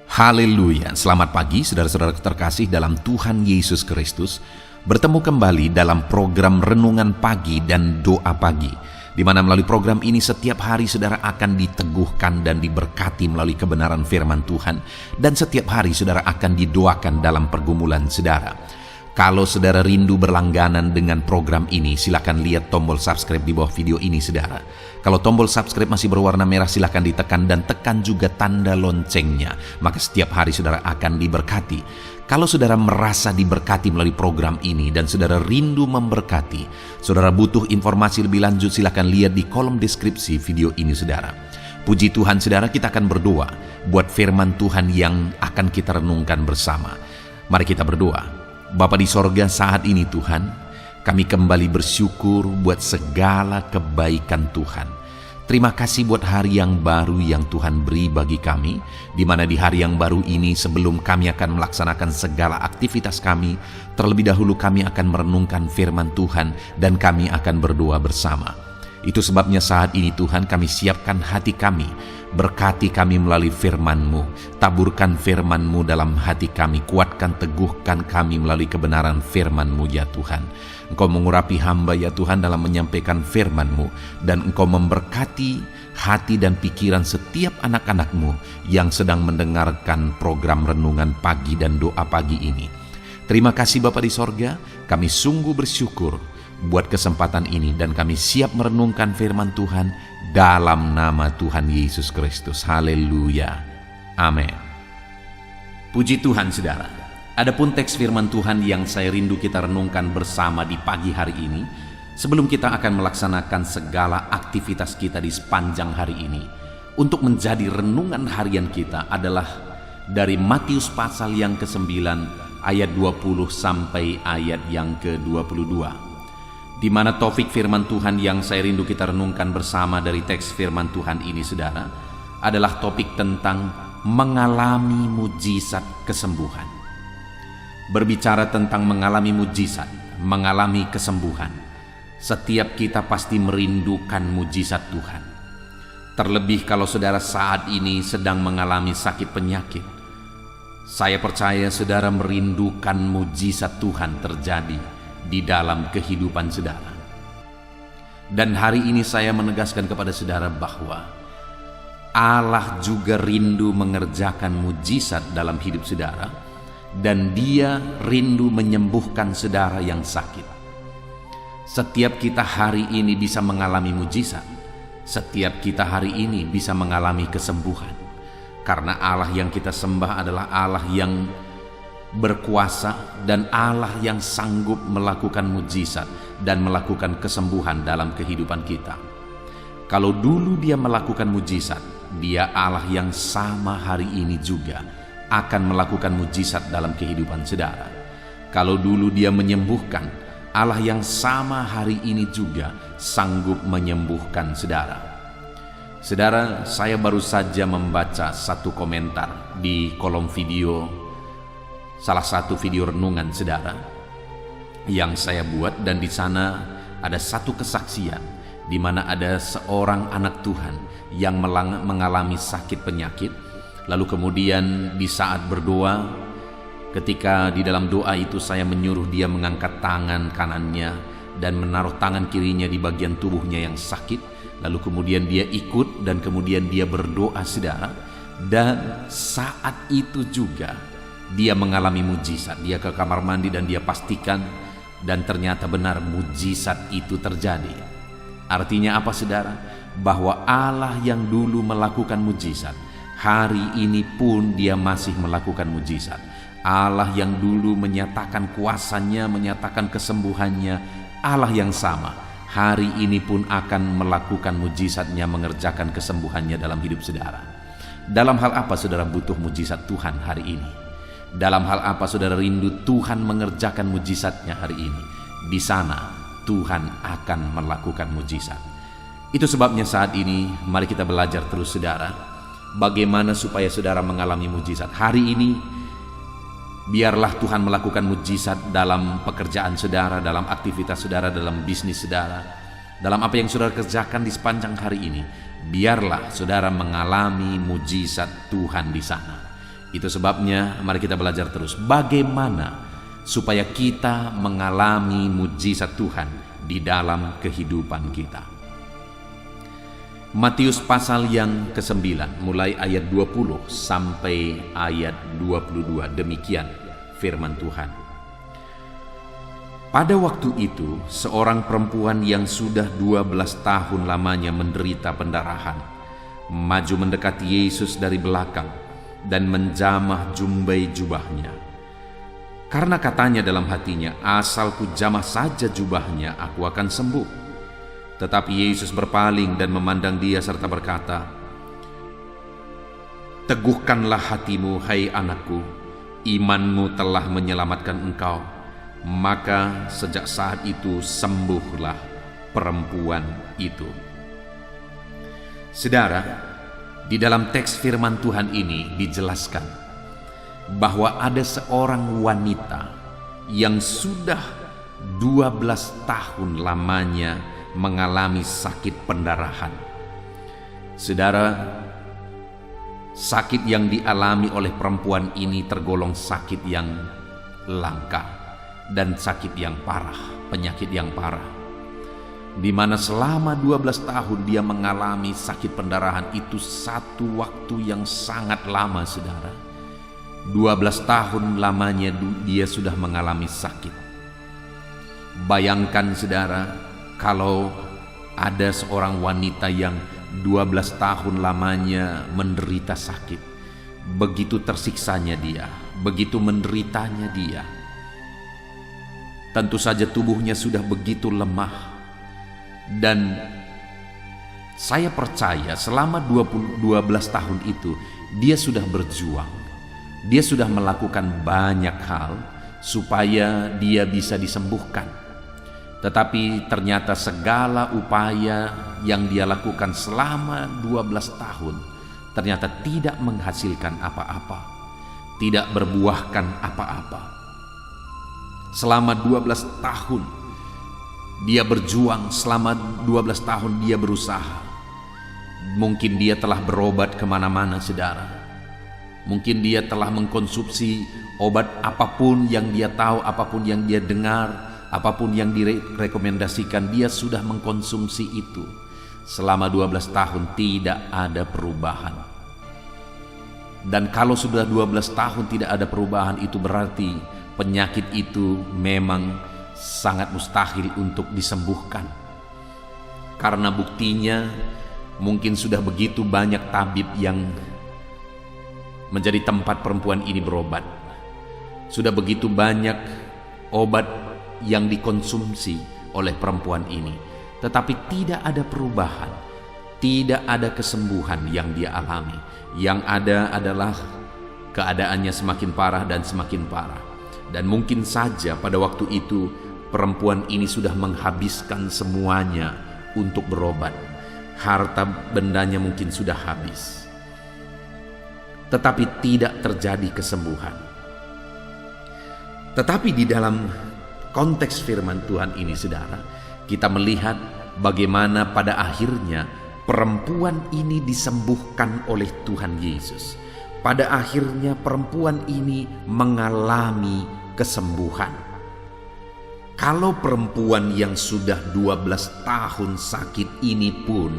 Haleluya, selamat pagi saudara-saudara terkasih dalam Tuhan Yesus Kristus. Bertemu kembali dalam program Renungan Pagi dan Doa Pagi, di mana melalui program ini setiap hari saudara akan diteguhkan dan diberkati melalui kebenaran firman Tuhan, dan setiap hari saudara akan didoakan dalam pergumulan saudara. Kalau saudara rindu berlangganan dengan program ini, silakan lihat tombol subscribe di bawah video ini saudara. Kalau tombol subscribe masih berwarna merah, silakan ditekan dan tekan juga tanda loncengnya. Maka setiap hari saudara akan diberkati. Kalau saudara merasa diberkati melalui program ini dan saudara rindu memberkati, saudara butuh informasi lebih lanjut, silakan lihat di kolom deskripsi video ini saudara. Puji Tuhan saudara, kita akan berdoa buat firman Tuhan yang akan kita renungkan bersama. Mari kita berdoa. Bapa di sorga, saat ini Tuhan, kami kembali bersyukur buat segala kebaikan Tuhan. Terima kasih buat hari yang baru yang Tuhan beri bagi kami, di mana di hari yang baru ini sebelum kami akan melaksanakan segala aktivitas kami, terlebih dahulu kami akan merenungkan firman Tuhan dan kami akan berdoa bersama. Itu sebabnya saat ini Tuhan kami siapkan hati kami, berkati kami melalui firman-Mu, taburkan firman-Mu dalam hati kami, kuatkan teguhkan kami melalui kebenaran firman-Mu ya Tuhan. Engkau mengurapi hamba ya Tuhan dalam menyampaikan firman-Mu, dan Engkau memberkati hati dan pikiran setiap anak-anak-Mu yang sedang mendengarkan program Renungan Pagi dan Doa Pagi ini. Terima kasih Bapa di sorga, kami sungguh bersyukur buat kesempatan ini dan kami siap merenungkan firman Tuhan dalam nama Tuhan Yesus Kristus. Haleluya. Amin. Puji Tuhan saudara. Adapun teks firman Tuhan yang saya rindu kita renungkan bersama di pagi hari ini, sebelum kita akan melaksanakan segala aktivitas kita di sepanjang hari ini, untuk menjadi renungan harian kita adalah dari Matius pasal yang ke-9 ayat 20 sampai ayat yang ke-22. Di mana topik firman Tuhan yang saya rindu kita renungkan bersama dari teks firman Tuhan ini saudara, adalah topik tentang mengalami mujizat kesembuhan. Berbicara tentang mengalami mujizat, mengalami kesembuhan, setiap kita pasti merindukan mujizat Tuhan. Terlebih kalau saudara saat ini sedang mengalami sakit penyakit, saya percaya saudara merindukan mujizat Tuhan terjadi di dalam kehidupan saudara. Dan hari ini saya menegaskan kepada saudara bahwa Allah juga rindu mengerjakan mujizat dalam hidup saudara, dan Dia rindu menyembuhkan saudara yang sakit. Setiap kita hari ini bisa mengalami mujizat. Setiap kita hari ini bisa mengalami kesembuhan, karena Allah yang kita sembah adalah Allah yang berkuasa dan Allah yang sanggup melakukan mujizat dan melakukan kesembuhan dalam kehidupan kita. Kalau dulu Dia melakukan mujizat, Dia Allah yang sama hari ini juga akan melakukan mujizat dalam kehidupan saudara. Kalau dulu Dia menyembuhkan, Allah yang sama hari ini juga sanggup menyembuhkan saudara. Saudara, saya baru saja membaca satu komentar di kolom video salah satu video renungan saudara yang saya buat, dan di sana ada satu kesaksian di mana ada seorang anak Tuhan yang mengalami sakit penyakit, lalu kemudian di saat berdoa, ketika di dalam doa itu saya menyuruh dia mengangkat tangan kanannya dan menaruh tangan kirinya di bagian tubuhnya yang sakit, lalu kemudian dia ikut dan kemudian dia berdoa saudara, dan saat itu juga dia mengalami mujizat. Dia ke kamar mandi dan dia pastikan, dan ternyata benar mujizat itu terjadi. Artinya apa saudara? Bahwa Allah yang dulu melakukan mujizat, hari ini pun Dia masih melakukan mujizat. Allah yang dulu menyatakan kuasanya, menyatakan kesembuhannya, Allah yang sama hari ini pun akan melakukan mujizatnya, mengerjakan kesembuhannya dalam hidup saudara. Dalam hal apa saudara butuh mujizat Tuhan hari ini? Dalam hal apa saudara rindu Tuhan mengerjakan mujizatnya hari ini? Di sana Tuhan akan melakukan mujizat. Itu sebabnya saat ini mari kita belajar terus saudara, bagaimana supaya saudara mengalami mujizat. Hari ini biarlah Tuhan melakukan mujizat dalam pekerjaan saudara, dalam aktivitas saudara, dalam bisnis saudara, dalam apa yang saudara kerjakan di sepanjang hari ini. Biarlah saudara mengalami mujizat Tuhan di sana. Itu sebabnya mari kita belajar terus bagaimana supaya kita mengalami mujizat Tuhan di dalam kehidupan kita. Matius pasal yang ke-9 mulai ayat 20 sampai ayat 22, demikian firman Tuhan. Pada waktu itu seorang perempuan yang sudah 12 tahun lamanya menderita pendarahan maju mendekati Yesus dari belakang dan menjamah jumbai jubahnya. Karena katanya dalam hatinya, asal ku jamah saja jubahnya, aku akan sembuh. Tetapi Yesus berpaling dan memandang dia serta berkata, "Teguhkanlah hatimu, hai anakku, imanmu telah menyelamatkan engkau." Maka sejak saat itu sembuhlah perempuan itu. Saudara, di dalam teks firman Tuhan ini dijelaskan bahwa ada seorang wanita yang sudah 12 tahun lamanya mengalami sakit pendarahan. Saudara, sakit yang dialami oleh perempuan ini tergolong sakit yang langka dan sakit yang parah, penyakit yang parah, di mana selama 12 tahun dia mengalami sakit pendarahan. Itu satu waktu yang sangat lama, saudara. 12 tahun lamanya dia sudah mengalami sakit. Bayangkan, saudara, kalau ada seorang wanita yang 12 tahun lamanya menderita sakit, begitu tersiksanya dia, begitu menderitanya dia. Tentu saja tubuhnya sudah begitu lemah. Dan saya percaya selama 12 tahun itu dia sudah berjuang. Dia sudah melakukan banyak hal supaya dia bisa disembuhkan. Tetapi ternyata segala upaya yang dia lakukan selama 12 tahun ternyata tidak menghasilkan apa-apa, tidak berbuahkan apa-apa. Selama 12 tahun dia berjuang, selama 12 tahun dia berusaha. Mungkin dia telah berobat kemana-mana, saudara. Mungkin dia telah mengkonsumsi obat apapun yang dia tahu, apapun yang dia dengar, apapun yang direkomendasikan, dia sudah mengkonsumsi itu. Selama 12 tahun tidak ada perubahan. Dan kalau sudah 12 tahun tidak ada perubahan, itu berarti penyakit itu memang sangat mustahil untuk disembuhkan. Karena buktinya mungkin sudah begitu banyak tabib yang menjadi tempat perempuan ini berobat. Sudah begitu banyak obat yang dikonsumsi oleh perempuan ini, tetapi tidak ada perubahan, tidak ada kesembuhan yang dia alami. Yang ada adalah keadaannya semakin parah dan semakin parah. Dan mungkin saja pada waktu itu perempuan ini sudah menghabiskan semuanya untuk berobat. Harta bendanya mungkin sudah habis, tetapi tidak terjadi kesembuhan. Tetapi di dalam konteks firman Tuhan ini, saudara, kita melihat bagaimana pada akhirnya perempuan ini disembuhkan oleh Tuhan Yesus. Pada akhirnya perempuan ini mengalami kesembuhan. Kalau perempuan yang sudah 12 tahun sakit ini pun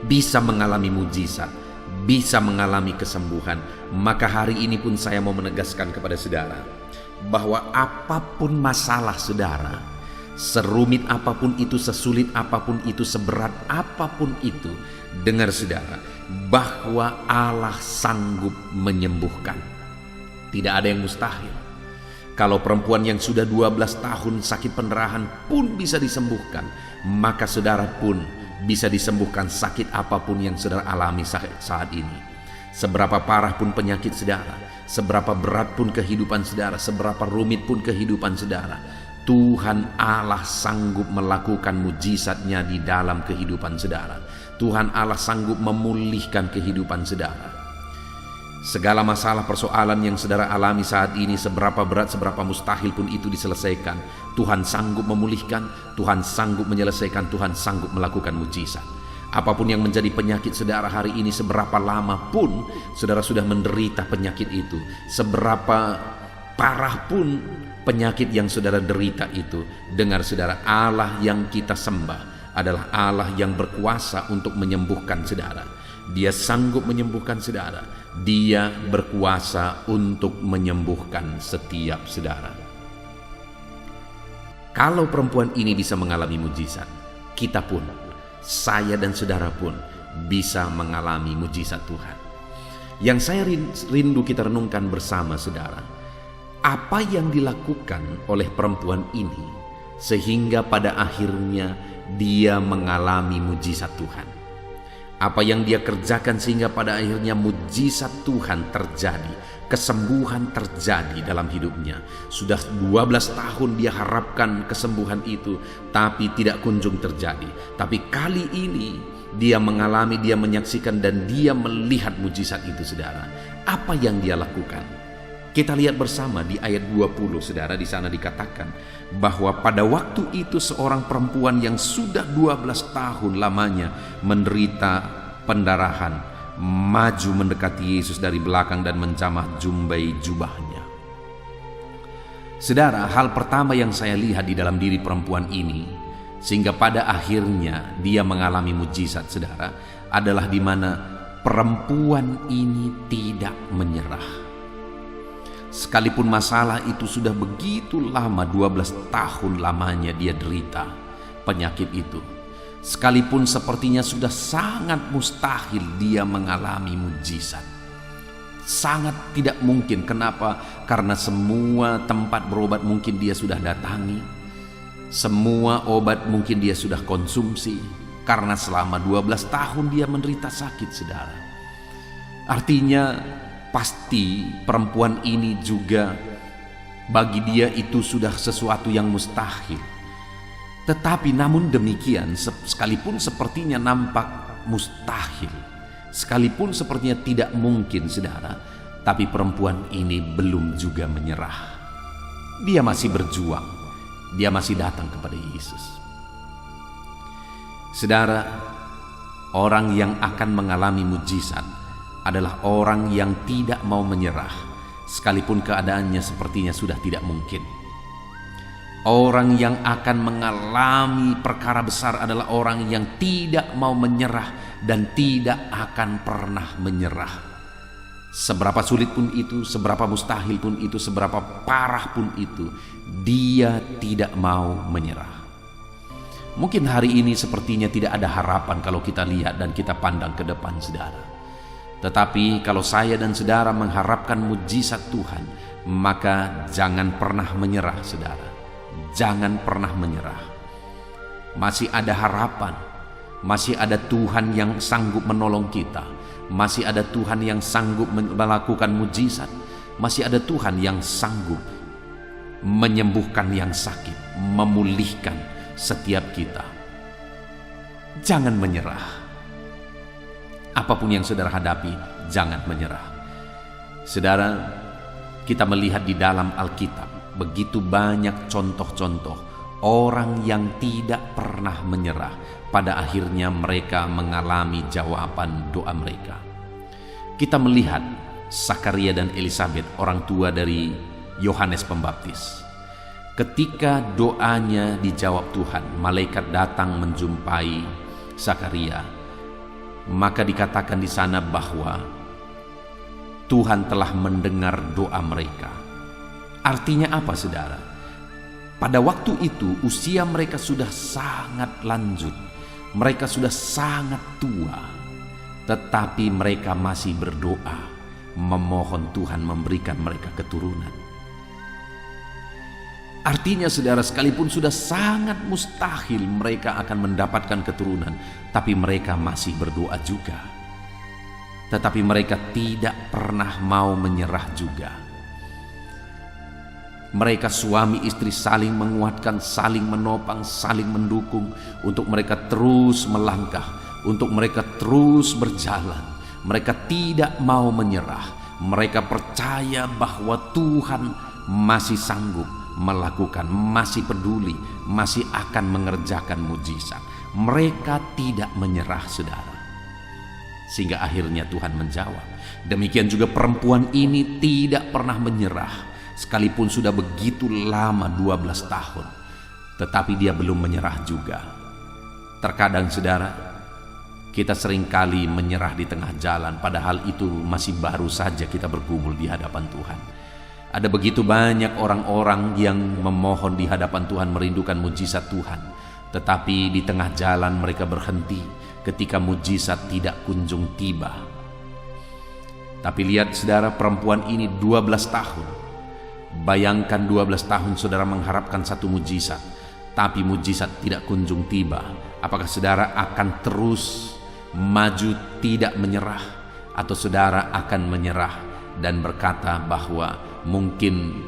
bisa mengalami mujizat, bisa mengalami kesembuhan, maka hari ini pun saya mau menegaskan kepada saudara bahwa apapun masalah saudara, serumit apapun itu, sesulit apapun itu, seberat apapun itu, dengar saudara, bahwa Allah sanggup menyembuhkan. Tidak ada yang mustahil. Kalau perempuan yang sudah 12 tahun sakit pendarahan pun bisa disembuhkan, maka saudara pun bisa disembuhkan sakit apapun yang saudara alami saat ini. Seberapa parah pun penyakit saudara, seberapa berat pun kehidupan saudara, seberapa rumit pun kehidupan saudara, Tuhan Allah sanggup melakukan mujizatnya di dalam kehidupan saudara. Tuhan Allah sanggup memulihkan kehidupan saudara. Segala masalah persoalan yang saudara alami saat ini, seberapa berat, seberapa mustahil pun itu diselesaikan, Tuhan sanggup memulihkan, Tuhan sanggup menyelesaikan, Tuhan sanggup melakukan mujizat. Apapun yang menjadi penyakit saudara hari ini, seberapa lama pun saudara sudah menderita penyakit itu, seberapa parah pun penyakit yang saudara derita itu, dengar saudara, Allah yang kita sembah adalah Allah yang berkuasa untuk menyembuhkan saudara. Dia sanggup menyembuhkan saudara. Dia berkuasa untuk menyembuhkan setiap saudara. Kalau perempuan ini bisa mengalami mujizat, kita pun, saya dan saudara pun bisa mengalami mujizat Tuhan. Yang saya rindu kita renungkan bersama saudara, apa yang dilakukan oleh perempuan ini sehingga pada akhirnya dia mengalami mujizat Tuhan. Apa yang dia kerjakan sehingga pada akhirnya mujizat Tuhan terjadi, kesembuhan terjadi dalam hidupnya. Sudah 12 tahun dia harapkan kesembuhan itu, tapi tidak kunjung terjadi. Tapi kali ini dia mengalami, dia menyaksikan, dan dia melihat mujizat itu saudara. Apa yang dia lakukan? Kita lihat bersama di ayat 20 saudara, di sana dikatakan bahwa pada waktu itu seorang perempuan yang sudah 12 tahun lamanya menderita pendarahan maju mendekati Yesus dari belakang dan menjamah jumbai jubahnya. Saudara, hal pertama yang saya lihat di dalam diri perempuan ini sehingga pada akhirnya dia mengalami mujizat saudara adalah di mana perempuan ini tidak menyerah. Sekalipun masalah itu sudah begitu lama, 12 tahun lamanya dia derita penyakit itu. Sekalipun sepertinya sudah sangat mustahil dia mengalami mujizat. Sangat tidak mungkin. Kenapa? Karena semua tempat berobat mungkin dia sudah datangi. Semua obat mungkin dia sudah konsumsi. Karena selama 12 tahun dia menderita sakit saudara. Artinya pasti perempuan ini juga bagi dia itu sudah sesuatu yang mustahil. Tetapi namun demikian, sekalipun sepertinya nampak mustahil, sekalipun sepertinya tidak mungkin saudara, tapi perempuan ini belum juga menyerah. Dia masih berjuang, dia masih datang kepada Yesus. Saudara, orang yang akan mengalami mujizat adalah orang yang tidak mau menyerah, sekalipun keadaannya sepertinya sudah tidak mungkin. Orang yang akan mengalami perkara besar adalah orang yang tidak mau menyerah dan tidak akan pernah menyerah. Seberapa sulit pun itu, seberapa mustahil pun itu, seberapa parah pun itu, dia tidak mau menyerah. Mungkin hari ini sepertinya tidak ada harapan kalau kita lihat dan kita pandang ke depan saudara. Tetapi kalau saya dan saudara mengharapkan mujizat Tuhan, maka jangan pernah menyerah saudara. Jangan pernah menyerah. Masih ada harapan. Masih ada Tuhan yang sanggup menolong kita. Masih ada Tuhan yang sanggup melakukan mujizat. Masih ada Tuhan yang sanggup menyembuhkan yang sakit, memulihkan setiap kita. Jangan menyerah. Apapun yang saudara hadapi, jangan menyerah. Saudara, kita melihat di dalam Alkitab begitu banyak contoh-contoh orang yang tidak pernah menyerah. Pada akhirnya mereka mengalami jawaban doa mereka. Kita melihat Zakaria dan Elisabet, orang tua dari Yohanes Pembaptis. Ketika doanya dijawab Tuhan, malaikat datang menjumpai Zakaria. Maka dikatakan di sana bahwa Tuhan telah mendengar doa mereka. Artinya apa saudara? Pada waktu itu usia mereka sudah sangat lanjut. Mereka sudah sangat tua. Tetapi mereka masih berdoa, memohon Tuhan memberikan mereka keturunan. Artinya saudara, sekalipun sudah sangat mustahil mereka akan mendapatkan keturunan, tapi mereka masih berdoa juga. Tetapi mereka tidak pernah mau menyerah juga. Mereka suami istri saling menguatkan, saling menopang, saling mendukung untuk mereka terus melangkah, untuk mereka terus berjalan. Mereka tidak mau menyerah. Mereka percaya bahwa Tuhan masih sanggup melakukan, masih peduli, masih akan mengerjakan mujizat. mereka tidak menyerah, saudara. Sehingga akhirnya Tuhan menjawab. Demikian juga perempuan ini tidak pernah menyerah, sekalipun sudah begitu lama 12 tahun. Tetapi dia belum menyerah juga. Terkadang, saudara, kita seringkali menyerah di tengah jalan, padahal itu masih baru saja kita bergumul di hadapan Tuhan. Ada begitu banyak orang-orang yang memohon di hadapan Tuhan, merindukan mujizat Tuhan. Tetapi di tengah jalan mereka berhenti ketika mujizat tidak kunjung tiba. Tapi lihat, saudara, perempuan ini 12 tahun. Bayangkan 12 tahun saudara mengharapkan satu mujizat, tapi mujizat tidak kunjung tiba. Apakah saudara akan terus maju tidak menyerah, atau saudara akan menyerah dan berkata bahwa mungkin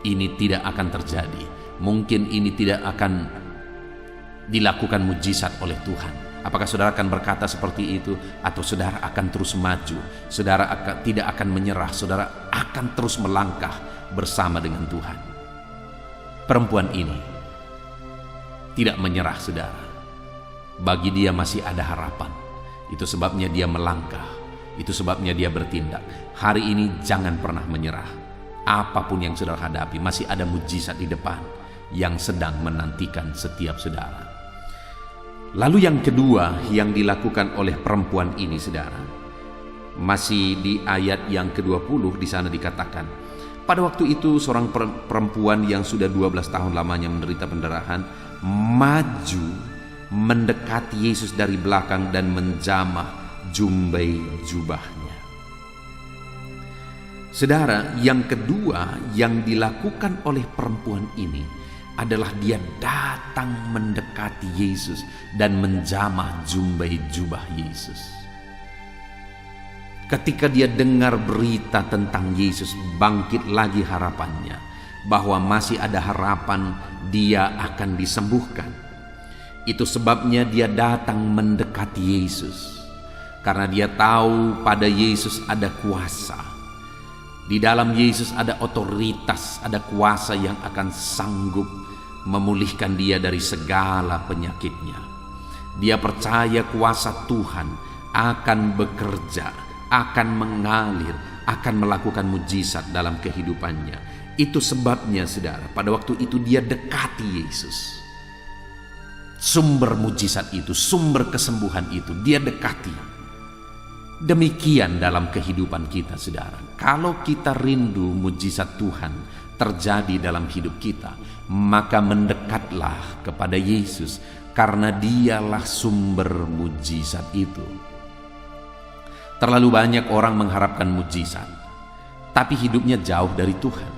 ini tidak akan terjadi, mungkin ini tidak akan dilakukan mujizat oleh Tuhan? Apakah saudara akan berkata seperti itu, atau saudara akan terus maju? Saudara tidak akan menyerah, saudara akan terus melangkah bersama dengan Tuhan. Perempuan ini tidak menyerah, saudara. Bagi dia masih ada harapan. Itu sebabnya dia melangkah, itu sebabnya dia bertindak. Hari ini jangan pernah menyerah. Apapun yang saudara hadapi, masih ada mujizat di depan yang sedang menantikan setiap saudara. Lalu yang kedua yang dilakukan oleh perempuan ini, saudara, masih di ayat yang ke-20, di sana dikatakan, pada waktu itu seorang perempuan yang sudah 12 tahun lamanya menderita pendarahan maju mendekati Yesus dari belakang dan menjamah jumbai jubahnya. Saudara, yang kedua yang dilakukan oleh perempuan ini adalah dia datang mendekati Yesus dan menjamah jumbai jubah Yesus. Ketika dia dengar berita tentang Yesus, bangkit lagi harapannya bahwa masih ada harapan dia akan disembuhkan. Itu sebabnya dia datang mendekati Yesus, karena dia tahu pada Yesus ada kuasa. Di dalam Yesus ada otoritas, ada kuasa yang akan sanggup memulihkan dia dari segala penyakitnya. Dia percaya kuasa Tuhan akan bekerja, akan mengalir, akan melakukan mujizat dalam kehidupannya. Itu sebabnya, saudara, pada waktu itu dia dekati Yesus. Sumber mujizat itu, sumber kesembuhan itu, dia dekati. Demikian dalam kehidupan kita, saudara. Kalau kita rindu mujizat Tuhan terjadi dalam hidup kita, maka mendekatlah kepada Yesus, karena dialah sumber mujizat itu. Terlalu banyak orang mengharapkan mujizat, tapi hidupnya jauh dari Tuhan,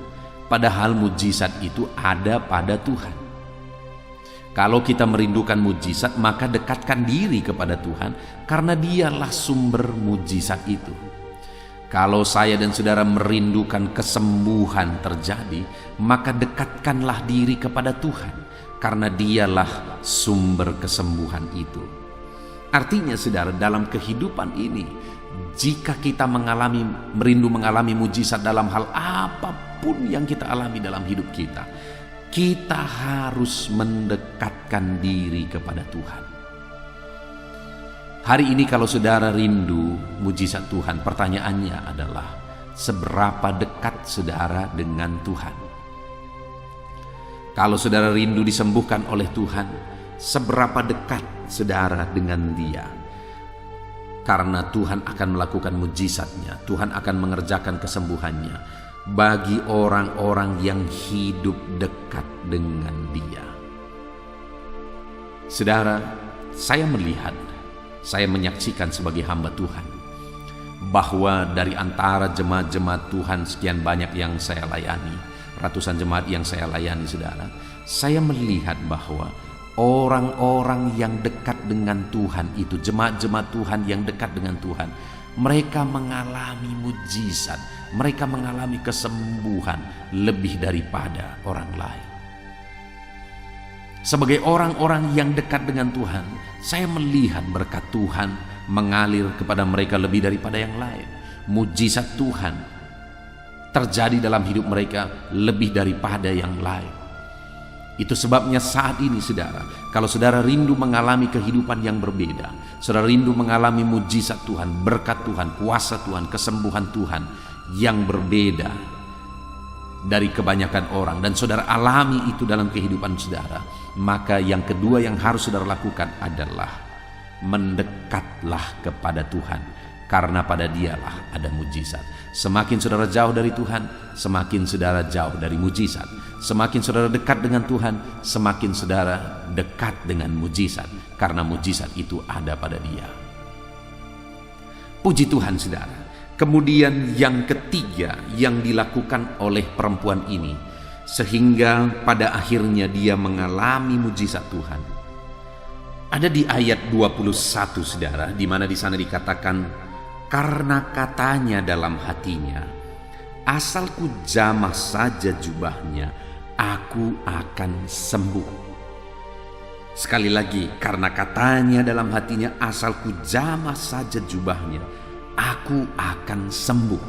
padahal mujizat itu ada pada Tuhan. Kalau kita merindukan mujizat, maka dekatkan diri kepada Tuhan, karena dialah sumber mujizat itu. Kalau saya dan saudara merindukan kesembuhan terjadi, maka dekatkanlah diri kepada Tuhan, karena dialah sumber kesembuhan itu. Artinya, saudara, dalam kehidupan ini, jika kita merindu mengalami mujizat dalam hal apapun yang kita alami dalam hidup kita, kita harus mendekatkan diri kepada Tuhan. Hari ini kalau saudara rindu mujizat Tuhan, pertanyaannya adalah seberapa dekat saudara dengan Tuhan? Kalau saudara rindu disembuhkan oleh Tuhan, seberapa dekat saudara dengan Dia? Karena Tuhan akan melakukan mujizatnya, Tuhan akan mengerjakan kesembuhannya bagi orang-orang yang hidup dekat dengan Dia. Saudara, saya menyaksikan sebagai hamba Tuhan, bahwa dari antara jemaat-jemaat Tuhan sekian banyak yang saya layani, ratusan jemaat yang saya layani, saudara, saya melihat bahwa orang-orang yang dekat dengan Tuhan itu, jemaat-jemaat Tuhan yang dekat dengan Tuhan, mereka mengalami mujizat, mereka mengalami kesembuhan lebih daripada orang lain. Sebagai orang-orang yang dekat dengan Tuhan, saya melihat berkat Tuhan mengalir kepada mereka lebih daripada yang lain. Mujizat Tuhan terjadi dalam hidup mereka lebih daripada yang lain. Itu sebabnya saat ini saudara, kalau saudara rindu mengalami kehidupan yang berbeda, saudara rindu mengalami mujizat Tuhan, berkat Tuhan, kuasa Tuhan, kesembuhan Tuhan yang berbeda dari kebanyakan orang, dan saudara alami itu dalam kehidupan saudara, maka yang kedua yang harus saudara lakukan adalah mendekatlah kepada Tuhan, karena pada Dialah ada mujizat. Semakin saudara jauh dari Tuhan, semakin saudara jauh dari mujizat. Semakin saudara dekat dengan Tuhan, semakin saudara dekat dengan mujizat, karena mujizat itu ada pada Dia. Puji Tuhan saudara. Kemudian yang ketiga yang dilakukan oleh perempuan ini, sehingga pada akhirnya dia mengalami mujizat Tuhan, ada di ayat 21 saudara, di mana di sana dikatakan, karena katanya dalam hatinya, asal ku jamah saja jubahnya, aku akan sembuh. Sekali lagi, karena katanya dalam hatinya, asal ku jamah saja jubahnya, aku akan sembuh.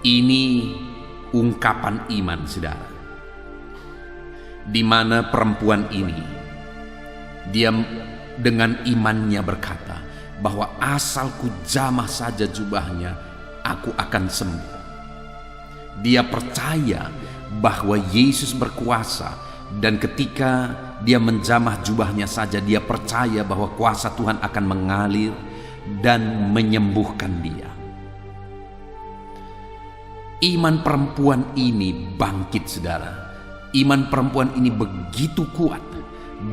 Ini ungkapan iman saudara, di mana perempuan ini, dia dengan imannya berkata bahwa asal ku jamah saja jubahnya, aku akan sembuh. Dia percaya bahwa Yesus berkuasa, dan ketika dia menjamah jubahnya saja, dia percaya bahwa kuasa Tuhan akan mengalir dan menyembuhkan dia. Iman perempuan ini bangkit saudara. Iman perempuan ini begitu kuat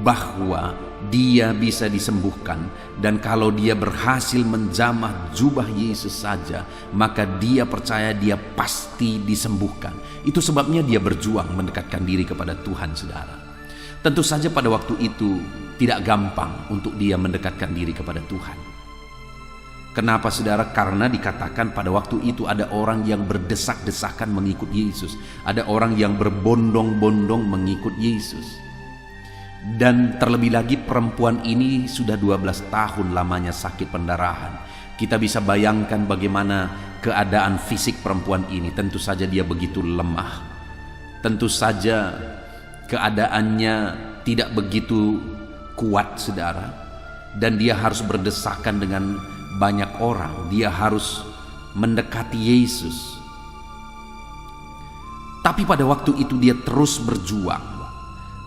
bahwa dia bisa disembuhkan, dan kalau dia berhasil menjamah jubah Yesus saja, maka dia percaya dia pasti disembuhkan. Itu sebabnya dia berjuang mendekatkan diri kepada Tuhan saudara. Tentu saja pada waktu itu tidak gampang untuk dia mendekatkan diri kepada Tuhan. Kenapa saudara? Karena dikatakan pada waktu itu ada orang yang berdesak-desakan mengikut Yesus, ada orang yang berbondong-bondong mengikut Yesus. Dan terlebih lagi perempuan ini sudah 12 tahun lamanya sakit pendarahan. Kita bisa bayangkan bagaimana keadaan fisik perempuan ini. Tentu saja dia begitu lemah. Tentu saja keadaannya tidak begitu kuat saudara. Dan dia harus berdesakan dengan banyak orang. Dia harus mendekati Yesus. Tapi pada waktu itu dia terus berjuang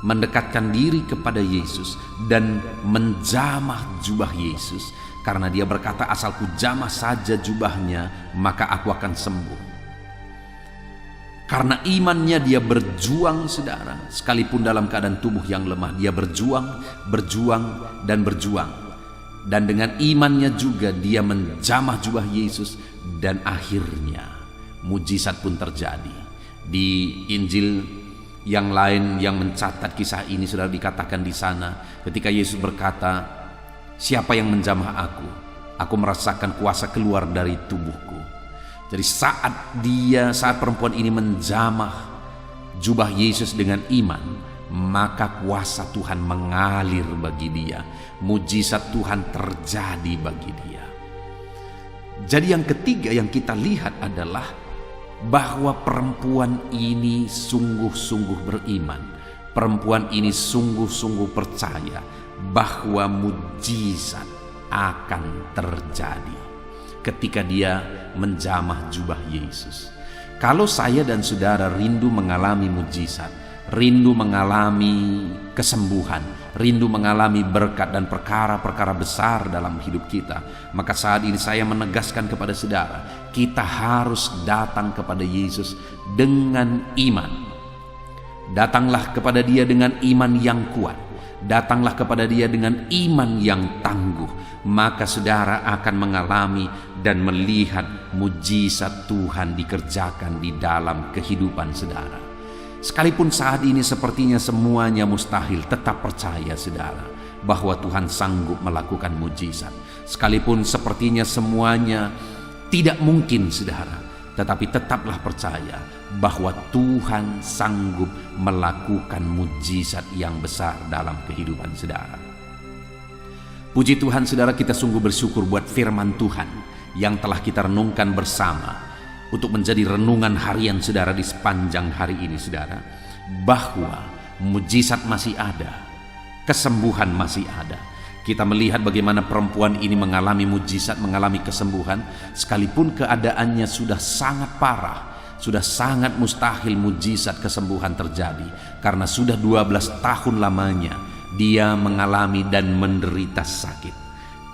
mendekatkan diri kepada Yesus dan menjamah jubah Yesus, karena dia berkata, asal ku jamah saja jubahnya, maka aku akan sembuh. Karena imannya dia berjuang saudara, sekalipun dalam keadaan tubuh yang lemah, dia berjuang, dan berjuang. Dan dengan imannya juga dia menjamah jubah Yesus, dan akhirnya mujizat pun terjadi. Di Injil yang lain yang mencatat kisah ini sudah dikatakan di sana, ketika Yesus berkata, siapa yang menjamah aku merasakan kuasa keluar dari tubuhku. Jadi saat perempuan ini menjamah jubah Yesus dengan iman, maka kuasa Tuhan mengalir bagi dia, mujizat Tuhan terjadi bagi dia. Jadi yang ketiga yang kita lihat adalah bahwa perempuan ini sungguh-sungguh beriman. Perempuan ini sungguh-sungguh percaya bahwa mujizat akan terjadi ketika dia menjamah jubah Yesus. Kalau saya dan saudara rindu mengalami mujizat, rindu mengalami kesembuhan, rindu mengalami berkat dan perkara-perkara besar dalam hidup kita, maka saat ini saya menegaskan kepada saudara, kita harus datang kepada Yesus dengan iman. Datanglah kepada Dia dengan iman yang kuat. Datanglah kepada Dia dengan iman yang tangguh, maka saudara akan mengalami dan melihat mujizat Tuhan dikerjakan di dalam kehidupan saudara. Sekalipun saat ini sepertinya semuanya mustahil, tetap percaya saudara bahwa Tuhan sanggup melakukan mujizat. Sekalipun sepertinya semuanya tidak mungkin saudara, tetapi tetaplah percaya bahwa Tuhan sanggup melakukan mujizat yang besar dalam kehidupan saudara. Puji Tuhan saudara, kita sungguh bersyukur buat firman Tuhan yang telah kita renungkan bersama untuk menjadi renungan harian saudara di sepanjang hari ini saudara, bahwa mujizat masih ada, kesembuhan masih ada. Kita melihat bagaimana perempuan ini mengalami mujizat, mengalami kesembuhan, sekalipun keadaannya sudah sangat parah, sudah sangat mustahil mujizat kesembuhan terjadi, karena sudah 12 tahun lamanya dia mengalami dan menderita sakit.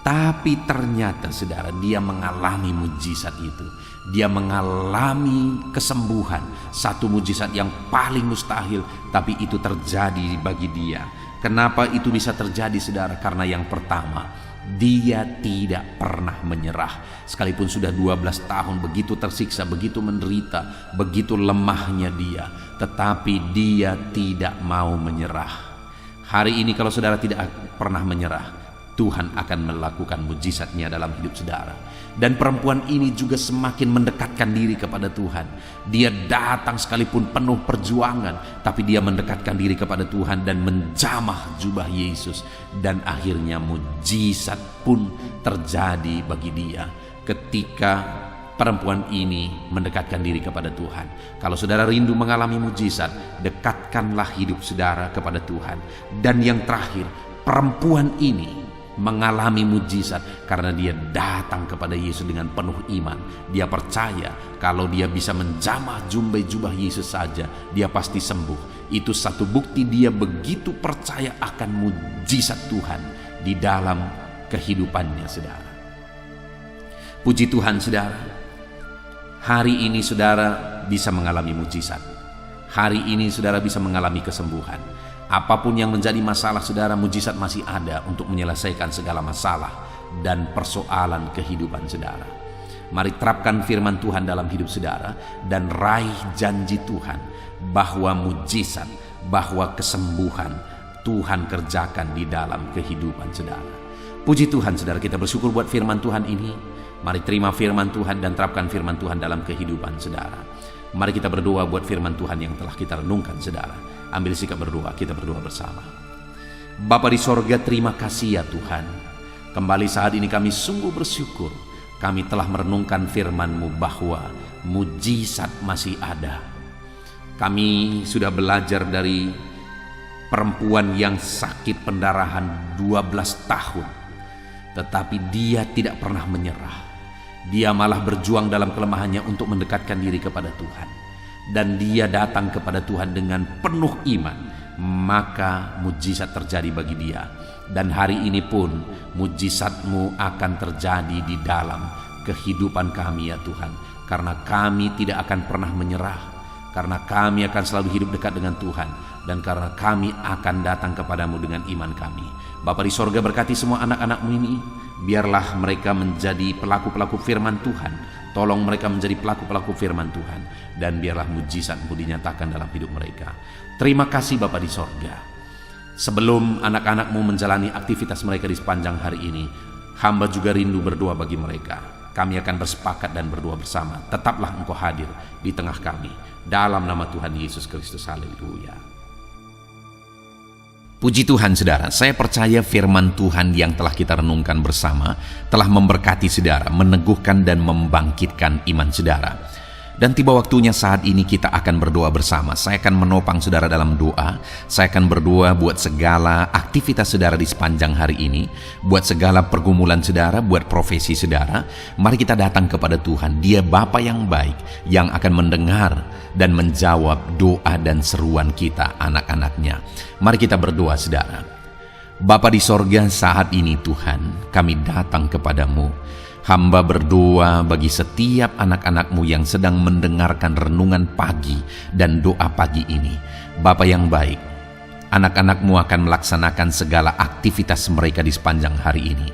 Tapi ternyata saudara, dia mengalami mujizat itu. Dia mengalami kesembuhan, satu mujizat yang paling mustahil, tapi itu terjadi bagi dia. Kenapa itu bisa terjadi saudara? Karena yang pertama, dia tidak pernah menyerah. Sekalipun sudah 12 tahun begitu tersiksa, begitu menderita, begitu lemahnya dia, tetapi dia tidak mau menyerah. Hari ini kalau saudara tidak pernah menyerah, Tuhan akan melakukan mujizatnya dalam hidup saudara. Dan perempuan ini juga semakin mendekatkan diri kepada Tuhan. Dia datang sekalipun penuh perjuangan, tapi dia mendekatkan diri kepada Tuhan dan menjamah jubah Yesus. Dan akhirnya mujizat pun terjadi bagi dia ketika perempuan ini mendekatkan diri kepada Tuhan. Kalau saudara rindu mengalami mujizat, dekatkanlah hidup saudara kepada Tuhan. Dan yang terakhir, perempuan ini mengalami mujizat karena dia datang kepada Yesus dengan penuh iman. Dia percaya kalau dia bisa menjamah jubah Yesus saja, dia pasti sembuh. Itu satu bukti dia begitu percaya akan mujizat Tuhan di dalam kehidupannya saudara. Puji Tuhan saudara, hari ini saudara bisa mengalami mujizat. Hari ini saudara bisa mengalami kesembuhan. Apapun yang menjadi masalah saudara, mujizat masih ada untuk menyelesaikan segala masalah dan persoalan kehidupan saudara. Mari terapkan firman Tuhan dalam hidup saudara dan raih janji Tuhan bahwa mujizat, bahwa kesembuhan Tuhan kerjakan di dalam kehidupan saudara. Puji Tuhan saudara, kita bersyukur buat firman Tuhan ini. Mari terima firman Tuhan dan terapkan firman Tuhan dalam kehidupan saudara. Mari kita berdoa buat firman Tuhan yang telah kita renungkan saudara. Ambil sikap berdoa, kita berdoa bersama. Bapa di sorga, terima kasih ya Tuhan. Kembali saat ini kami sungguh bersyukur. Kami telah merenungkan firman-Mu bahwa mujizat masih ada. Kami sudah belajar dari perempuan yang sakit pendarahan 12 tahun. Tetapi dia tidak pernah menyerah. Dia malah berjuang dalam kelemahannya untuk mendekatkan diri kepada Tuhan. Dan dia datang kepada Tuhan dengan penuh iman, maka mujizat terjadi bagi dia. Dan hari ini pun mujizat-Mu akan terjadi di dalam kehidupan kami ya Tuhan. Karena kami tidak akan pernah menyerah, karena kami akan selalu hidup dekat dengan Tuhan, dan karena kami akan datang kepadamu dengan iman kami. Bapa di sorga, berkati semua anak-anak-Mu ini. Biarlah mereka menjadi pelaku-pelaku firman Tuhan. Tolong mereka menjadi pelaku-pelaku firman Tuhan. Dan biarlah mujizat-Mu dinyatakan dalam hidup mereka. Terima kasih Bapa di sorga. Sebelum anak-anak-Mu menjalani aktivitas mereka di sepanjang hari ini, hamba juga rindu berdoa bagi mereka. Kami akan bersepakat dan berdoa bersama. Tetaplah Engkau hadir di tengah kami. Dalam nama Tuhan Yesus Kristus. Haleluya. Puji Tuhan saudara, saya percaya firman Tuhan yang telah kita renungkan bersama telah memberkati saudara, meneguhkan dan membangkitkan iman saudara. Dan tiba waktunya saat ini kita akan berdoa bersama. Saya akan menopang saudara dalam doa. Saya akan berdoa buat segala aktivitas saudara di sepanjang hari ini, buat segala pergumulan saudara, buat profesi saudara. Mari kita datang kepada Tuhan. Dia Bapa yang baik, yang akan mendengar dan menjawab doa dan seruan kita, anak-anaknya. Mari kita berdoa saudara. Bapa di sorga, saat ini Tuhan, kami datang kepadamu. Hamba berdoa bagi setiap anak-anak-Mu yang sedang mendengarkan renungan pagi dan doa pagi ini. Bapa yang baik, anak-anak-Mu akan melaksanakan segala aktivitas mereka di sepanjang hari ini.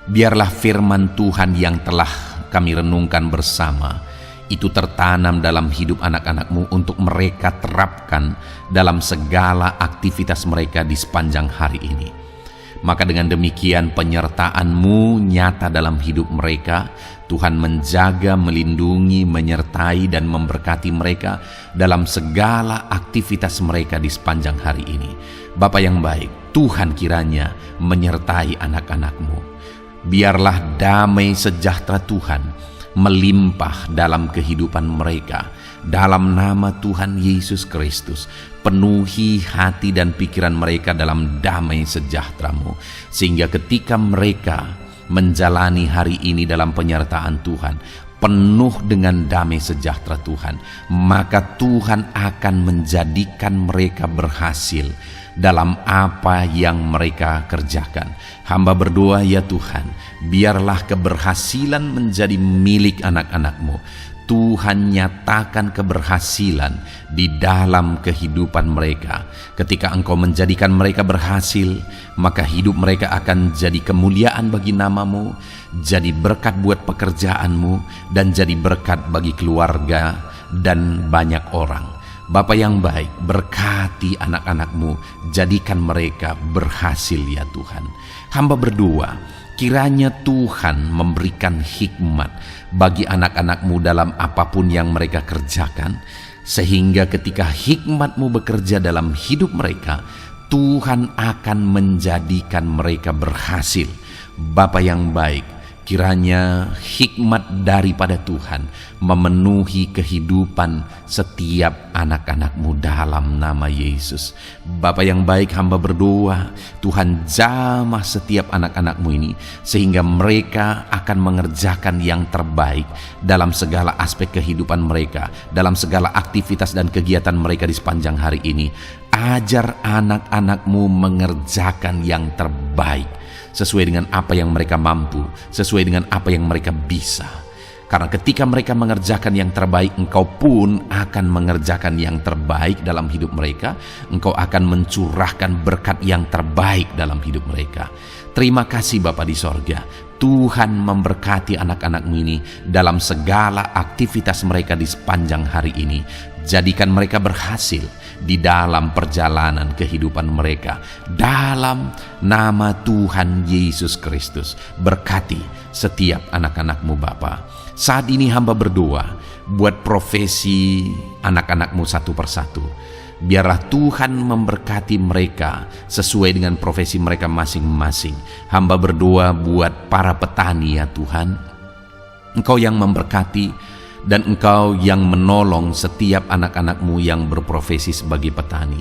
Biarlah firman Tuhan yang telah kami renungkan bersama itu tertanam dalam hidup anak-anak-Mu untuk mereka terapkan dalam segala aktivitas mereka di sepanjang hari ini. Maka dengan demikian penyertaan-Mu nyata dalam hidup mereka. Tuhan menjaga, melindungi, menyertai dan memberkati mereka dalam segala aktivitas mereka di sepanjang hari ini. Bapa yang baik, Tuhan kiranya menyertai anak-anak-Mu. Biarlah damai sejahtera Tuhan melimpah dalam kehidupan mereka. Dalam nama Tuhan Yesus Kristus, penuhi hati dan pikiran mereka dalam damai sejahtera-Mu, sehingga ketika mereka menjalani hari ini dalam penyertaan Tuhan, penuh dengan damai sejahtera Tuhan, maka Tuhan akan menjadikan mereka berhasil dalam apa yang mereka kerjakan. Hamba berdoa, ya Tuhan, biarlah keberhasilan menjadi milik anak-anak-Mu. Tuhan nyatakan keberhasilan di dalam kehidupan mereka. Ketika Engkau menjadikan mereka berhasil, maka hidup mereka akan jadi kemuliaan bagi nama-Mu, jadi berkat buat pekerjaan-Mu, dan jadi berkat bagi keluarga dan banyak orang. Bapa yang baik, berkati anak-anak-Mu, jadikan mereka berhasil ya Tuhan. Hamba berdoa, kiranya Tuhan memberikan hikmat bagi anak-anak-Mu dalam apapun yang mereka kerjakan, sehingga ketika hikmat-Mu bekerja dalam hidup mereka, Tuhan akan menjadikan mereka berhasil. Bapa yang baik, kiranya hikmat daripada Tuhan memenuhi kehidupan setiap anak-anak-Mu dalam nama Yesus. Bapa yang baik, hamba berdoa, Tuhan jamah setiap anak-anak-Mu ini, sehingga mereka akan mengerjakan yang terbaik dalam segala aspek kehidupan mereka, dalam segala aktivitas dan kegiatan mereka di sepanjang hari ini. Ajar anak-anak-Mu mengerjakan yang terbaik, sesuai dengan apa yang mereka mampu, sesuai dengan apa yang mereka bisa. Karena ketika mereka mengerjakan yang terbaik, Engkau pun akan mengerjakan yang terbaik dalam hidup mereka. Engkau akan mencurahkan berkat yang terbaik dalam hidup mereka. Terima kasih Bapa di sorga. Tuhan memberkati anak-anak-Mu ini dalam segala aktivitas mereka di sepanjang hari ini. Jadikan mereka berhasil di dalam perjalanan kehidupan mereka. Dalam nama Tuhan Yesus Kristus, berkati setiap anak-anak-Mu Bapa. Saat ini hamba berdoa buat profesi anak-anak-Mu satu persatu. Biarlah Tuhan memberkati mereka sesuai dengan profesi mereka masing-masing. Hamba berdoa buat para petani ya Tuhan. Engkau yang memberkati dan Engkau yang menolong setiap anak-anak-Mu yang berprofesi sebagai petani.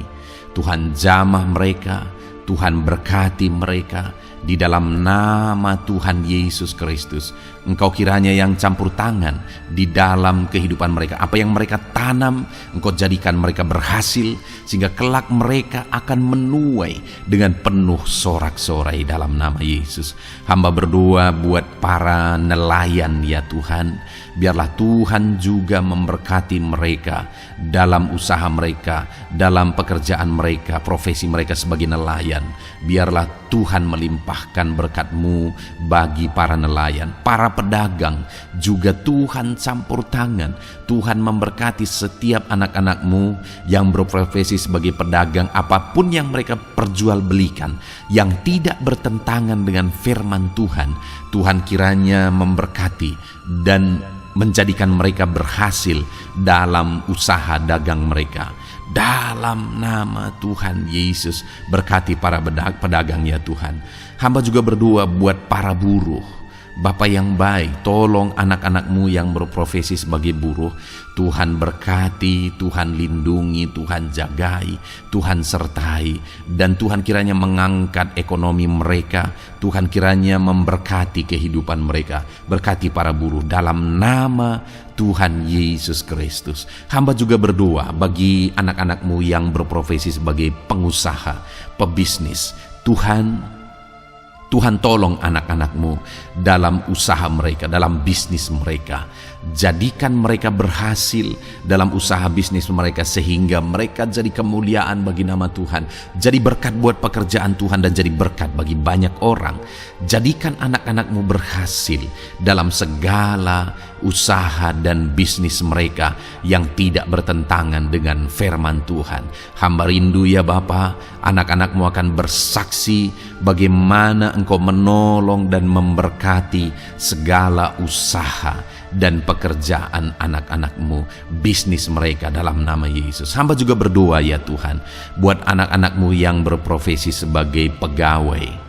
Tuhan jamah mereka, Tuhan berkati mereka di dalam nama Tuhan Yesus Kristus. Engkau kiranya yang campur tangan di dalam kehidupan mereka. Apa yang mereka tanam, Engkau jadikan mereka berhasil, sehingga kelak mereka akan menuai dengan penuh sorak-sorai dalam nama Yesus. Hamba berdoa buat para nelayan ya Tuhan. Biarlah Tuhan juga memberkati mereka dalam usaha mereka, dalam pekerjaan mereka, profesi mereka sebagai nelayan. Biarlah Tuhan melimpahkan berkat-Mu bagi para nelayan, para pedagang juga Tuhan campur tangan. Tuhan memberkati setiap anak-anak-Mu yang berprofesi sebagai pedagang, apapun yang mereka perjualbelikan yang tidak bertentangan dengan firman Tuhan. Tuhan kiranya memberkati dan menjadikan mereka berhasil dalam usaha dagang mereka. Dalam nama Tuhan Yesus, berkati para pedagang ya Tuhan. Hamba juga berdoa buat para buruh. Bapa yang baik, tolong anak-anak-Mu yang berprofesi sebagai buruh. Tuhan berkati, Tuhan lindungi, Tuhan jagai, Tuhan sertai. Dan Tuhan kiranya mengangkat ekonomi mereka. Tuhan kiranya memberkati kehidupan mereka. Berkati para buruh dalam nama Tuhan Yesus Kristus. Hamba juga berdoa bagi anak-anak-Mu yang berprofesi sebagai pengusaha, pebisnis. Tuhan tolong anak-anak-Mu dalam usaha mereka, dalam bisnis mereka. Jadikan mereka berhasil dalam usaha bisnis mereka, sehingga mereka jadi kemuliaan bagi nama Tuhan. Jadi berkat buat pekerjaan Tuhan dan jadi berkat bagi banyak orang. Jadikan anak-anak-Mu berhasil dalam segala usaha dan bisnis mereka yang tidak bertentangan dengan firman Tuhan. Hamba rindu ya Bapa, anak-anak-Mu akan bersaksi bagaimana Engkau menolong dan memberkati segala usaha dan pekerjaan anak-anak-Mu, bisnis mereka dalam nama Yesus. Hamba juga berdoa ya Tuhan buat anak-anak-Mu yang berprofesi sebagai pegawai.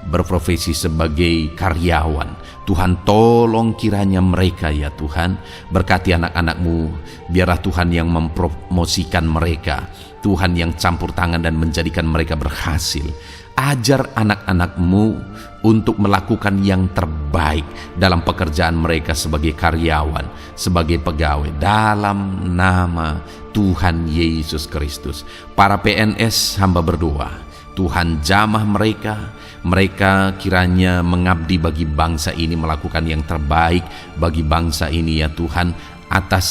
berprofesi sebagai karyawan. Tuhan, tolong kiranya mereka ya Tuhan, berkati anak-anak-Mu, biarlah Tuhan yang mempromosikan mereka, Tuhan yang campur tangan dan menjadikan mereka berhasil. Ajar anak-anak-Mu untuk melakukan yang terbaik dalam pekerjaan mereka sebagai karyawan, sebagai pegawai, dalam nama Tuhan Yesus Kristus. Para PNS, hamba berdoa, Tuhan jamah mereka kiranya mengabdi bagi bangsa ini, melakukan yang terbaik bagi bangsa ini ya Tuhan, atas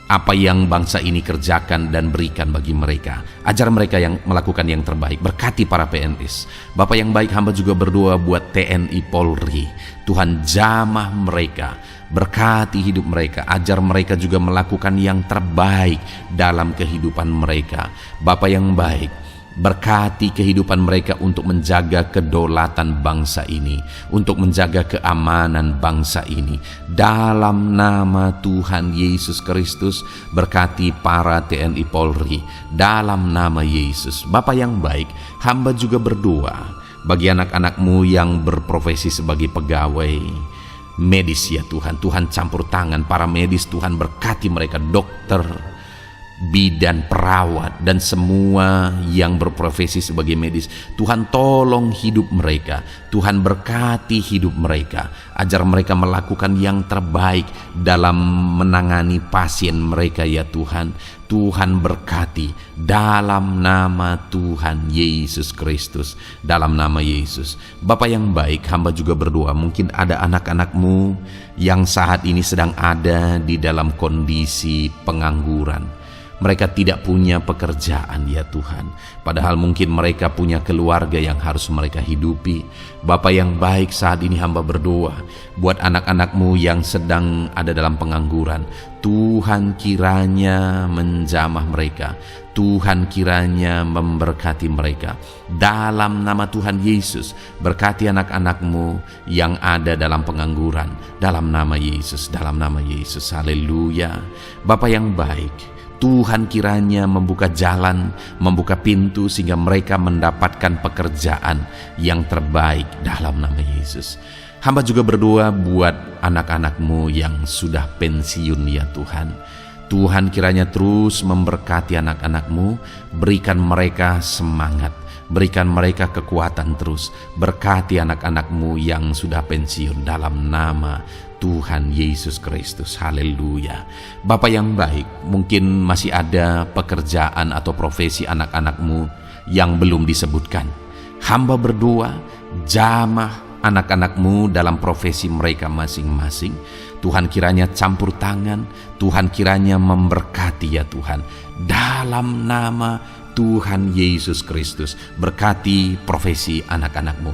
apa yang bangsa ini kerjakan dan berikan bagi mereka. Ajar mereka yang melakukan yang terbaik. Berkati para PNS. Bapak yang baik, hamba juga berdoa buat TNI Polri. Tuhan jamah mereka, berkati hidup mereka, ajar mereka juga melakukan yang terbaik dalam kehidupan mereka. Bapak yang baik, berkati kehidupan mereka untuk menjaga kedaulatan bangsa ini, untuk menjaga keamanan bangsa ini. Dalam nama Tuhan Yesus Kristus, berkati para TNI Polri, dalam nama Yesus. Bapa yang baik, hamba juga berdoa bagi anak-anak-Mu yang berprofesi sebagai pegawai medis ya Tuhan. Tuhan campur tangan para medis, Tuhan berkati mereka, dokter, bidan, perawat, dan semua yang berprofesi sebagai medis. Tuhan tolong hidup mereka, Tuhan berkati hidup mereka, ajar mereka melakukan yang terbaik dalam menangani pasien mereka ya Tuhan. Tuhan berkati dalam nama Tuhan Yesus Kristus, dalam nama Yesus. Bapa yang baik, hamba juga berdoa, mungkin ada anak-anak-Mu yang saat ini sedang ada di dalam kondisi pengangguran. Mereka tidak punya pekerjaan ya Tuhan, padahal mungkin mereka punya keluarga yang harus mereka hidupi. Bapa yang baik, saat ini hamba berdoa buat anak-anak-Mu yang sedang ada dalam pengangguran. Tuhan kiranya menjamah mereka, Tuhan kiranya memberkati mereka. Dalam nama Tuhan Yesus, berkati anak-anak-Mu yang ada dalam pengangguran, dalam nama Yesus, dalam nama Yesus. Haleluya. Bapa yang baik, Tuhan kiranya membuka jalan, membuka pintu sehingga mereka mendapatkan pekerjaan yang terbaik dalam nama Yesus. Hamba juga berdoa buat anak-anak-Mu yang sudah pensiun ya Tuhan. Tuhan kiranya terus memberkati anak-anak-Mu, berikan mereka semangat, berikan mereka kekuatan terus. Berkati anak-anak-Mu yang sudah pensiun dalam nama Tuhan Yesus Kristus. Haleluya. Bapa yang baik, mungkin masih ada pekerjaan atau profesi anak-anak-Mu yang belum disebutkan. Hamba berdoa, jamah anak-anak-Mu dalam profesi mereka masing-masing. Tuhan kiranya campur tangan, Tuhan kiranya memberkati ya Tuhan. Dalam nama Tuhan Yesus Kristus, berkati profesi anak-anak-Mu.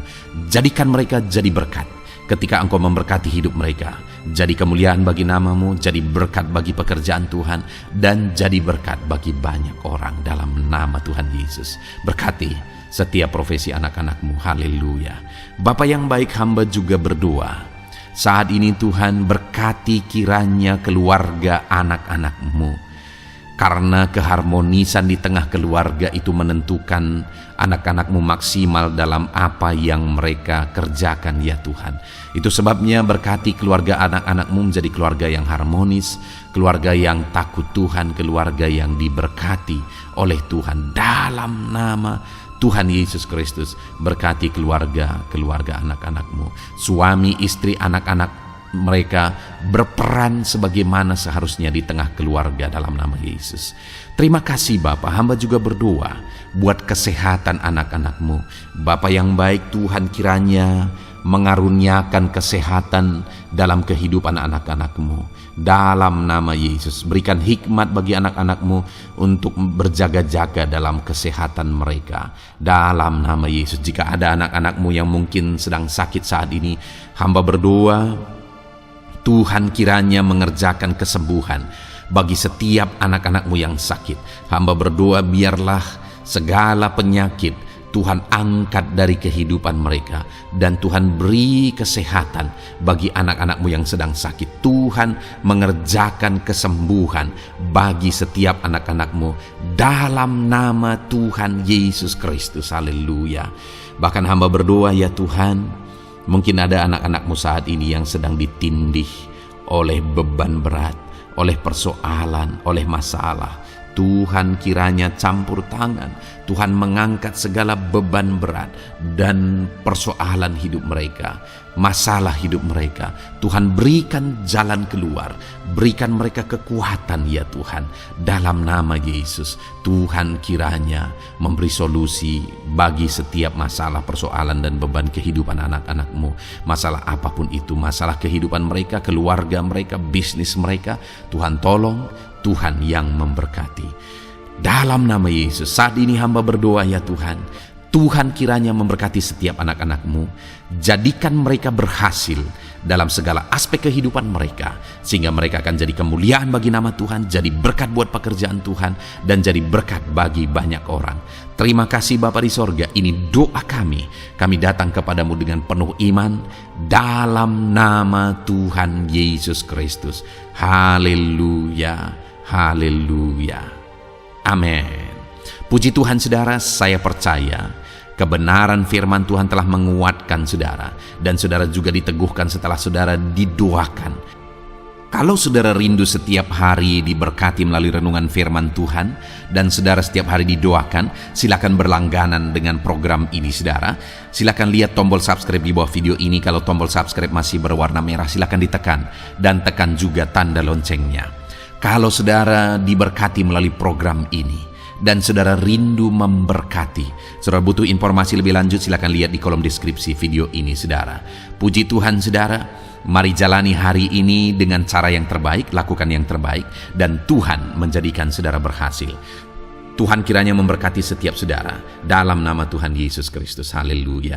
Jadikan mereka jadi berkat ketika Engkau memberkati hidup mereka. Jadi kemuliaan bagi nama-Mu, jadi berkat bagi pekerjaan Tuhan, dan jadi berkat bagi banyak orang dalam nama Tuhan Yesus. Berkati setiap profesi anak-anak-Mu. Haleluya. Bapa yang baik, hamba juga berdoa saat ini Tuhan, berkati kiranya keluarga anak-anak-Mu, karena keharmonisan di tengah keluarga itu menentukan anak-anak-Mu maksimal dalam apa yang mereka kerjakan ya Tuhan. Itu sebabnya berkati keluarga anak-anak-Mu menjadi keluarga yang harmonis, keluarga yang takut Tuhan, keluarga yang diberkati oleh Tuhan. Dalam nama Tuhan Yesus Kristus, berkati keluarga anak-anak-Mu. Suami, istri, anak-anak mereka berperan sebagaimana seharusnya di tengah keluarga dalam nama Yesus. Terima kasih Bapa, hamba juga berdoa buat kesehatan anak-anak-Mu. Bapa yang baik, Tuhan kiranya mengaruniakan kesehatan dalam kehidupan anak-anak-Mu. Dalam nama Yesus, berikan hikmat bagi anak-anak-Mu untuk berjaga-jaga dalam kesehatan mereka. Dalam nama Yesus, jika ada anak-anak-Mu yang mungkin sedang sakit saat ini, hamba berdoa Tuhan kiranya mengerjakan kesembuhan bagi setiap anak-anak-Mu yang sakit. Hamba berdoa biarlah segala penyakit Tuhan angkat dari kehidupan mereka, dan Tuhan beri kesehatan bagi anak-anak-Mu yang sedang sakit. Tuhan mengerjakan kesembuhan bagi setiap anak-anak-Mu dalam nama Tuhan Yesus Kristus. Haleluya. Bahkan hamba berdoa, ya Tuhan, mungkin ada anak-anak-Mu saat ini yang sedang ditindih oleh beban berat, oleh persoalan, oleh masalah. Tuhan kiranya campur tangan, Tuhan mengangkat segala beban berat dan persoalan hidup mereka, masalah hidup mereka. Tuhan berikan jalan keluar, berikan mereka kekuatan ya Tuhan, dalam nama Yesus. Tuhan kiranya memberi solusi bagi setiap masalah, persoalan dan beban kehidupan anak-anak-Mu. Masalah apapun itu, masalah kehidupan mereka, keluarga mereka, bisnis mereka, Tuhan tolong, Tuhan yang memberkati. Dalam nama Yesus, saat ini hamba berdoa ya Tuhan, Tuhan kiranya memberkati setiap anak-anak-Mu, jadikan mereka berhasil dalam segala aspek kehidupan mereka, sehingga mereka akan jadi kemuliaan bagi nama Tuhan, jadi berkat buat pekerjaan Tuhan, dan jadi berkat bagi banyak orang. Terima kasih Bapa di sorga, ini doa kami datang kepadamu dengan penuh iman, dalam nama Tuhan Yesus Kristus. Haleluya, haleluya, amin. Puji Tuhan saudara, saya percaya kebenaran firman Tuhan telah menguatkan saudara, dan saudara juga diteguhkan setelah saudara didoakan. Kalau saudara rindu setiap hari diberkati melalui renungan firman Tuhan, dan saudara setiap hari didoakan, silakan berlangganan dengan program ini saudara. Silakan lihat tombol subscribe di bawah video ini. Kalau tombol subscribe masih berwarna merah, silakan ditekan, dan tekan juga tanda loncengnya. Kalau saudara diberkati melalui program ini, dan saudara rindu memberkati, saudara butuh informasi lebih lanjut, silakan lihat di kolom deskripsi video ini saudara. Puji Tuhan saudara, mari jalani hari ini dengan cara yang terbaik, lakukan yang terbaik, dan Tuhan menjadikan saudara berhasil. Tuhan kiranya memberkati setiap saudara dalam nama Tuhan Yesus Kristus. Haleluya.